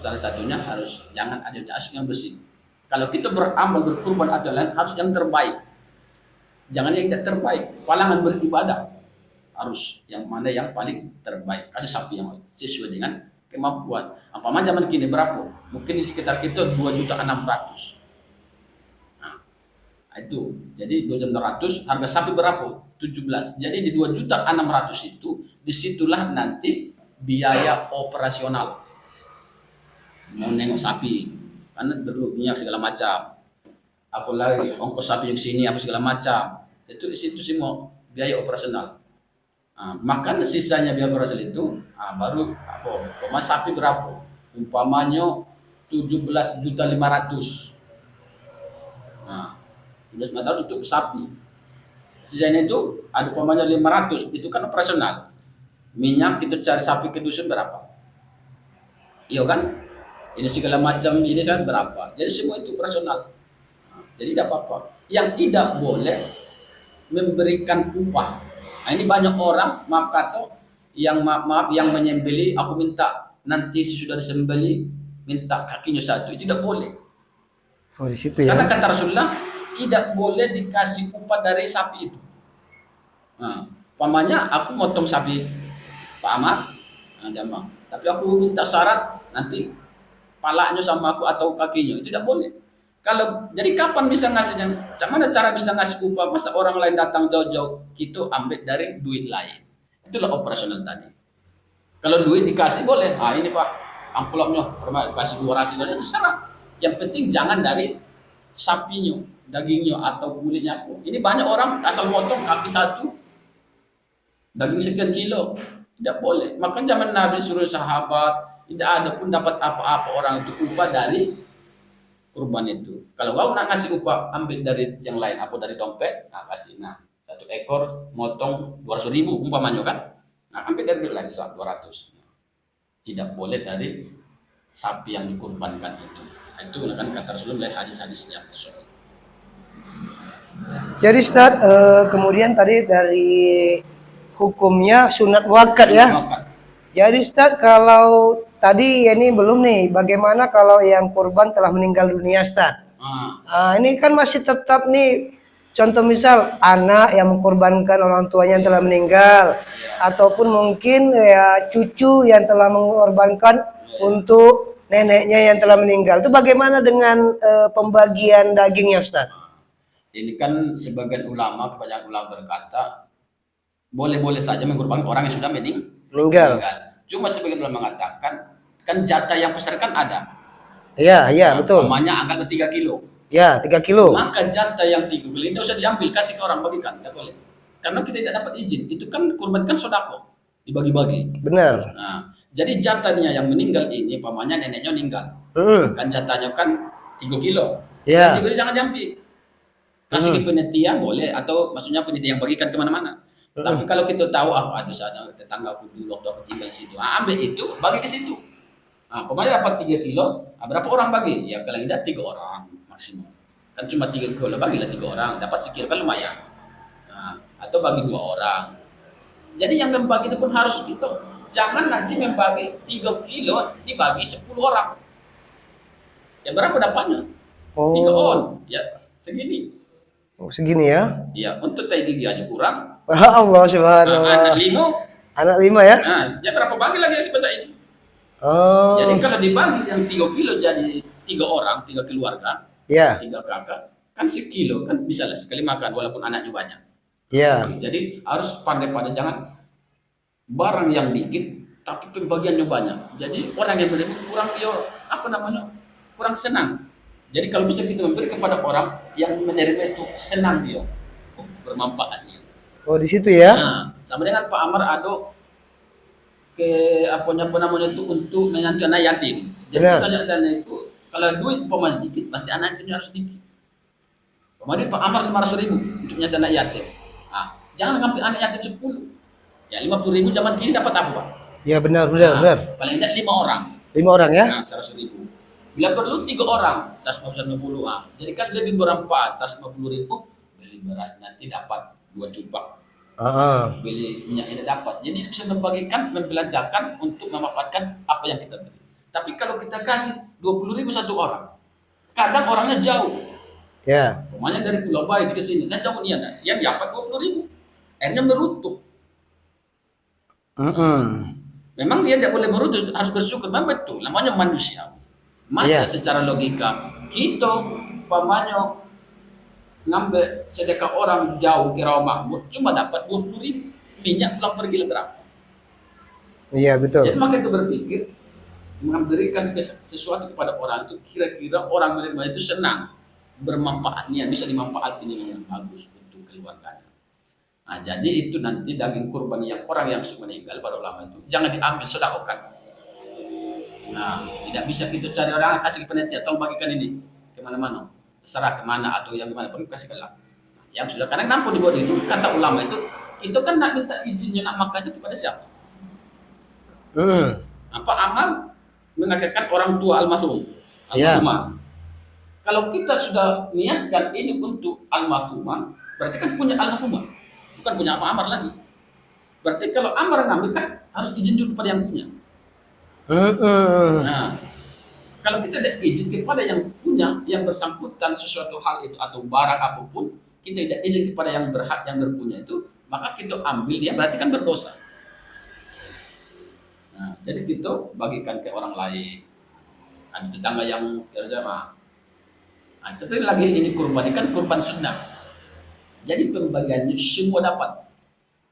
salah satunya harus jangan ada jasuk yang besi. Kalau kita beramal berkurban atau lain harus yang terbaik. Jangan yang tidak terbaik. Palangan beribadah harus yang mana yang paling terbaik. Kasih sapi yang sesuai dengan kemampuan. Apa zaman kini berapa? Mungkin di sekitar kita 2.600.000. Nah, itu. Jadi 2.600.000 harga sapi berapa? 17. Jadi di 2.600.000 itu disitulah nanti biaya operasional. Mau nengok sapi, karena perlu minyak segala macam. Apalagi ongkos sapi yang sini apa segala macam. Itu di situ semua biaya operasional. Makan sisanya biaya operasional itu baru apa? Sapi berapa? Umpamanya 17.500.000. Nah, 17.500.000 untuk sapi. Sisanya itu ada umpamanya 500, itu kan operasional. Minyak kita cari sapi ke dusun berapa? Iya kan? Ini segala macam ini kan berapa? Jadi semua itu operasional. Jadi tidak apa-apa. Yang tidak boleh memberikan upah. Nah, ini banyak orang maaf kata yang maaf yang menyembeli, aku minta nanti sudah disembeli minta kakinya satu. Itu tidak boleh. Oh di situ ya. Karena kata Rasulullah tidak boleh dikasih upah dari sapi itu. Nah, umpamanya aku motong sapi Pak Ahmad, nah, tapi aku minta syarat nanti palanya sama aku atau kakinya, itu tidak boleh. Kalau jadi kapan bisa ngasihnya? Mana cara bisa ngasih upah? Masa orang lain datang jauh-jauh, kita ambil dari duit lain. Itulah operasional tadi. Kalau duit dikasih boleh. Ini Pak, amplopnya, kasih 200 itu terserah. Yang penting jangan dari sapinya, dagingnya atau kulitnya. Ini banyak orang asal motong kaki satu, daging sekian kilo, tidak boleh. Maka zaman Nabi suruh sahabat, tidak ada pun dapat apa-apa orang itu upah dari kurban itu. Kalau kau nak ngasih upah, ambil dari yang lain, apa dari dompet, kasih. Nah, 1 ekor motong 200.000 umpamanya kan. Nah, ambil dari lain 200. Tidak boleh dari sapi yang dikurbankan itu. Nah, itu kan kata Rasulullah dari hadis-hadis yang sahih. Jadi Ustaz, kemudian tadi dari hukumnya sunat wakat ya. Jadi Ustaz, kalau tadi ini belum nih, bagaimana kalau yang kurban telah meninggal dunia Ustaz? Ini kan masih tetap nih, contoh misal anak yang mengkorbankan orang tuanya yang telah meninggal, ataupun mungkin ya cucu yang telah mengorbankan untuk neneknya yang telah meninggal. Itu bagaimana dengan pembagian dagingnya Ustaz? Ini kan sebagian ulama, kebanyakan ulama berkata boleh-boleh saja mengorbankan orang yang sudah meninggal. Cuma sebagian ulama mengatakan kan jatah yang besar kan ada. Iya, betul. Namanya anggap 3 kilo. Ya, 3 kilo. Maka jatah yang 3 kilo itu usah diambil, kasih ke orang, bagikan, tidak boleh. Karena kita tidak dapat izin. Itu kan kurban kan sodako, dibagi-bagi. Benar. Nah, jadi jatahnya yang meninggal ini, pamannya neneknya meninggal. Kan jatahnya kan 3 kilo. Iya. 3 kilo jangan diambil. Kasih ke penitia boleh, atau maksudnya penitia yang bagikan kemana-mana. Tapi kalau kita tahu ada sana tetangga aku dulu waktu aku tinggal di situ, ambil itu, bagi ke situ. Pokoknya dapat 3 kilo, berapa orang bagi? Ya kalau tidak 3 orang maksimum. Kan cuma 3 kilo, bagilah 3 orang, dapat sekilo kan lumayan. Atau bagi 2 orang. Jadi yang membagi itu pun harus gitu. Jangan nanti membagi 3 kilo dibagi 10 orang. Ya berapa dapatnya? 3 on, ya segini. Segini ya? Ya, untuk tai gigi aja kurang. Allah subhanallah. Anak 5 ya? Ya berapa bagi lagi sebesar ini? Jadi kalau dibagi yang 3 kilo jadi 3 orang, 3 keluarga, 3 kakak, kan sekilo, kan bisa lah sekali makan walaupun anaknya banyak. Jadi harus pandai-pandai, jangan barang yang dikit tapi pembagiannya banyak. Jadi orang yang menerima kurang senang. Jadi kalau bisa kita memberi kepada orang yang menerima itu senang dia, bermanfaatnya. Oh di situ ya? Sama dengan Pak Amar ada itu untuk menyantu anak yatim. Jadi kalau dana itu kalau duit pemain dikit, berarti anak itu harus dikit. Kemarin Pak Amar 500.000 untuk menyantu anak yatim. Jangan ngambil anak yatim 10. Ya 50.000 zaman kini dapat apa Pak? Ya benar. Paling tidak 5 orang. 5 orang ya? 100.000. Bila perlu 3 orang, 150. Jadi kan lebih berempat, 150.000 beli beras nanti dapat 2 cupak. Beli minyak ini dapat. Jadi bisa membagikan, membelanjakan untuk memanfaatkan apa yang kita beli. Tapi kalau kita kasih 20.000 satu orang, kadang orangnya jauh. Ya. Pokoknya dari Pulau Bait ke sini, kan jauh nih, yang dapat 20.000. Akhirnya meruntuh. Memang dia tidak boleh meruntuh, harus bersyukur. Memang betul, namanya manusia. Masa secara logika, kita pamanyo ngambil sedekah orang jauh ke Rawamangun cuma dapat 20.000, minyak pulang pergi berapa? Iya betul. Jadi maka itu berpikir memberikan sesuatu kepada orang itu kira-kira orang menerima itu senang, bermanfaatnya, bisa dimanfaatkan yang bagus untuk keluarganya. Nah, jadi itu nanti daging kurban yang orang yang sudah meninggal pada ulama itu jangan diambil, sedekahkan. Nah, tidak bisa kita cari orang kasih ke panitia, tolong bagikan ini kemana-mana, terserah kemana atau yang gimana pun kasih kelak. Yang sudah karena nampu dibuat itu kata ulama itu kita kan nak minta izinnya nak makan itu kepada siapa? Apa amal mengakibatkan orang tua almarhum, almarhumah. Kalau kita sudah niatkan ini untuk almarhumah, berarti kan punya almarhumah, bukan punya apa amar lagi. Berarti kalau amar ngambil kan harus izin dulu kepada yang punya. Nah, kalau kita ada izin kepada yang punya, yang bersangkutan sesuatu hal itu atau barang apapun, kita tidak izin kepada yang berhak, yang berpunya itu, maka kita ambil dia berarti kan berdosa. Nah, jadi kita bagikan ke orang lain, ada tetangga yang berjamaah. Nah, seperti lagi ini kurban, ini kan kurban sunnah. Jadi pembagiannya semua dapat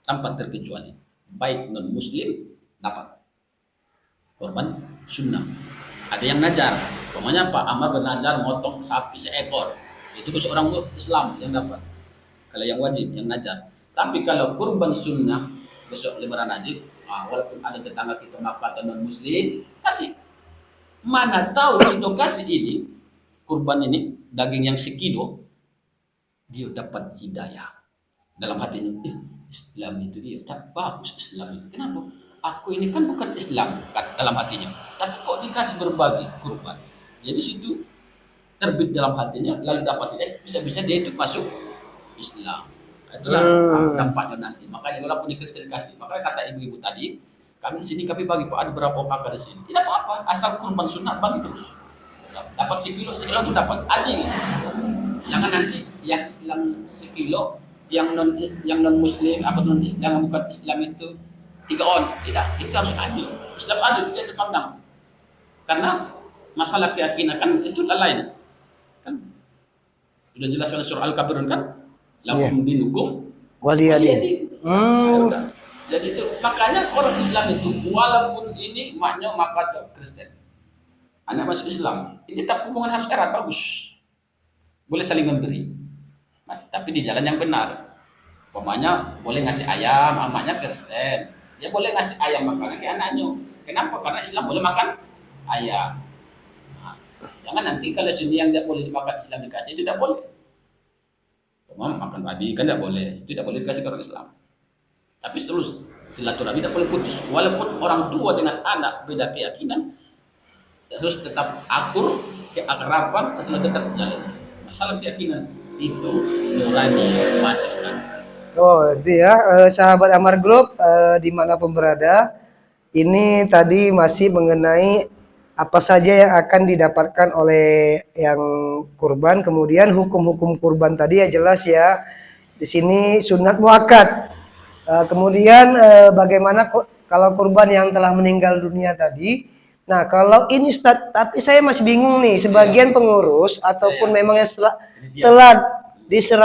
tanpa terkecuali, baik non muslim dapat kurban sunnah. Ada yang najar, pokoknya Pak Amar bernajar motong sapi seekor, itu seorang Islam yang dapat. Kalau yang wajib, yang najar. Tapi kalau kurban sunnah besok lebaran haji, walaupun ada tetangga kita maka non muslim kasih. Mana tahu kita kasih ini kurban ini daging yang sekilo, dia dapat hidayah dalam hatinya. Islam itu dia tak bagus Islam itu. Kenapa? Aku ini kan bukan Islam dalam hatinya, tapi kok dikasih berbagi kurban. Jadi situ terbit dalam hatinya, lalu dapat hidayah, bisa-bisa dia itu masuk Islam. Itulah dampaknya nanti. Makanya walaupun di Kristen kasih, makanya kata ibu-ibu tadi, kami di sini kami bagi, Pak ada berapa kakak di sini. Tidak apa-apa, asal kurban sunat bagi terus. Dapat sekilo itu dapat adil. Jangan nanti yang Islam sekilo, yang non Muslim atau non Islam bukan Islam itu 3 on. Tidak, itu harus adil. Islam adil tidak dipandang. Karena masalah keyakinan kan itu lain. Kan sudah jelas dalam surah Al-Kafirun kan? Lakum dinukum waliyadin. Jadi itu makanya orang Islam itu walaupun ini maknya maka Kristen, anak masuk Islam, ini tetap hubungan harus erat bagus, boleh saling memberi, tapi di jalan yang benar. Pokoknya boleh ngasih ayam, amaknya Kristen, dia boleh ngasih ayam makan ke anaknya. Kenapa? Karena Islam boleh makan ayam. Nah, jangan nanti kalau sini yang tidak boleh dimakan Islam dikasih, itu tidak boleh. Makan babi kan tidak boleh, tidak boleh dikasih ke orang Islam. Tapi terus silaturahmi tidak boleh putus. Walaupun orang tua dengan anak beda keyakinan, terus tetap akur, keakraban, terus tetap jalan. Masalah keyakinan itu nurani masing-masing. Oh, itu ya, sahabat Amar Group dimanapun berada, ini tadi masih mengenai apa saja yang akan didapatkan oleh yang kurban, kemudian hukum-hukum kurban tadi ya jelas ya. Di sini sunat muakkad. Kemudian bagaimana kalau kurban yang telah meninggal dunia tadi? Nah, kalau ini tapi saya masih bingung nih, sebagian pengurus ataupun memang yang telah diserahkan